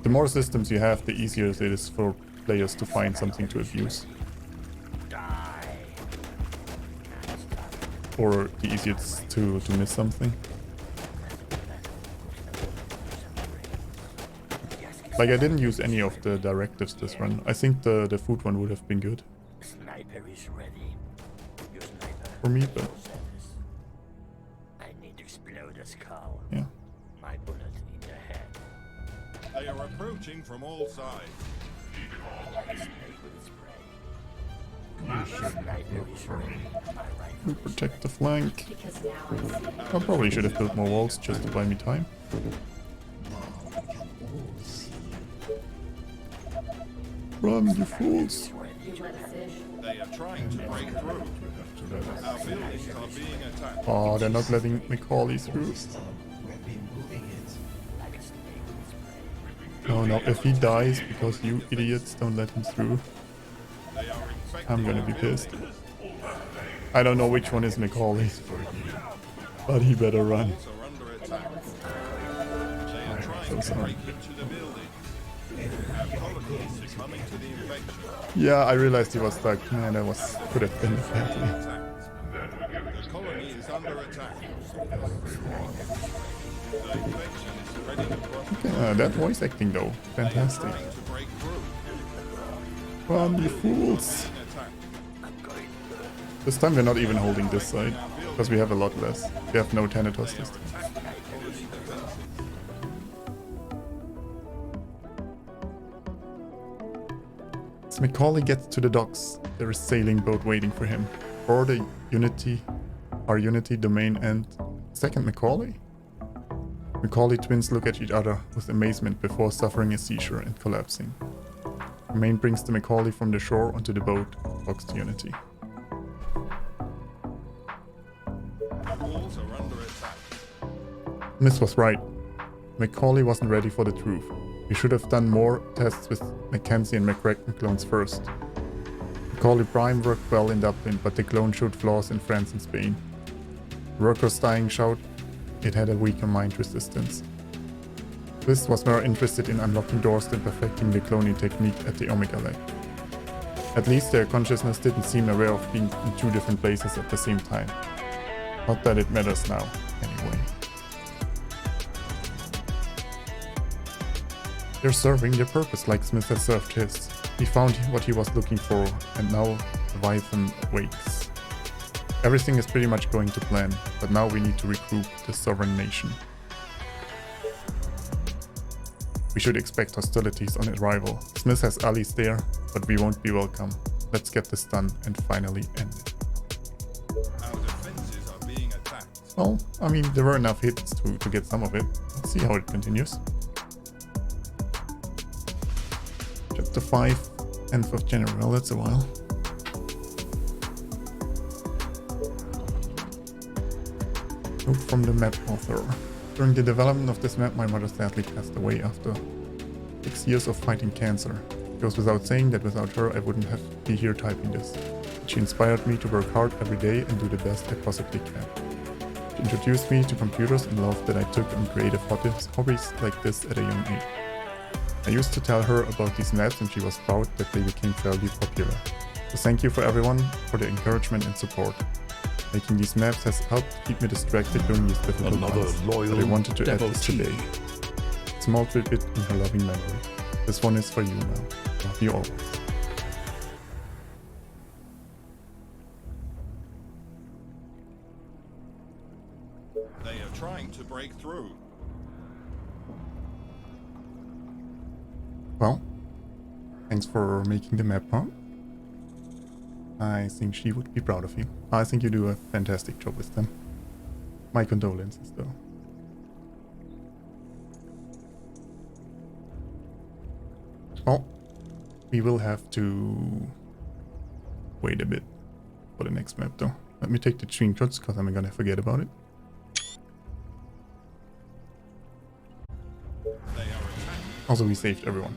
the more systems you have, the easier it is for players to find something to abuse. Or the easier it's to miss something. Like, I didn't use any of the directives this run. I think the food one would have been good. For me, but yeah. They are approaching from all sides. We protect the flank. I probably should have built more walls just to buy me time. Run, you fools! They are trying to break through. Our buildings are being attacked. Oh, they're not letting Macaulay through. No, no, if he dies because you idiots don't let him through. They are in I'm gonna be pissed. I don't know which one is Macaulay, but he better run. Walls are under attack. They are trying so to sorry. break into the building. Our colony is succumbing to the infection. Yeah, I realized he was stuck. Man, that could have been badly. Attacked. The colony is under attack. The infection is spreading across the That voice acting though, fantastic. trying to break through. Run, you fools! Being attacked. This time we're not even holding this side, because we have a lot less. We have no Thanatos this time. Colony defenses. As Macaulay gets to the docks, there is a sailing boat waiting for him. Or the Unity, our Unity domain and second Macaulay? Macaulay twins look at each other with amazement before suffering a seizure and collapsing. Main brings the Macaulay from the shore onto the boat, docks to Unity. The walls are under attack. Miss was right. Macaulay wasn't ready for the truth. We should have done more tests with Mackenzie and McCracken clones first. Macaulay Prime worked well in Dublin, but the clone showed flaws in France and Spain. Workers dying showed it had a weaker mind resistance. This was more interested in unlocking doors than perfecting the cloning technique at the Omega Lab. At least their consciousness didn't seem aware of being in two different places at the same time. Not that it matters now, anyway. They're serving their purpose like Smith has served his. He found what he was looking for, and now Leviathan Wakes. Everything is pretty much going to plan, but now we need to regroup the sovereign nation. We should expect hostilities on arrival. Smith has allies there, but we won't be welcome. Let's get this done and finally end it. Our defenses are being attacked. Well, I mean, there were enough hits to get some of it. Let's see how it continues. Chapter 5, 10th of January. Well, that's a while. Note from the map author. During the development of this map, my mother sadly passed away after 6 years of fighting cancer. It goes without saying that without her, I wouldn't have to be here typing this. She inspired me to work hard every day and do the best I possibly can. She introduced me to computers and loved that I took on creative hobbies like this at a young age. I used to tell her about these maps and she was proud that they became fairly popular. So thank you for everyone for the encouragement and support. Making these maps has helped keep me distracted during these difficult Another months, loyal but I wanted to add this devotee. today. Small tribute in her loving memory. This one is for you, Mel. Love you always. They are trying to break through. Well, thanks for making the map, huh? I think she would be proud of you. I think you do a fantastic job with them. My condolences, though. Well, we will have to wait a bit for the next map, though. Let me take the screenshots, because I'm gonna forget about it. They are attacking. Also, we saved everyone.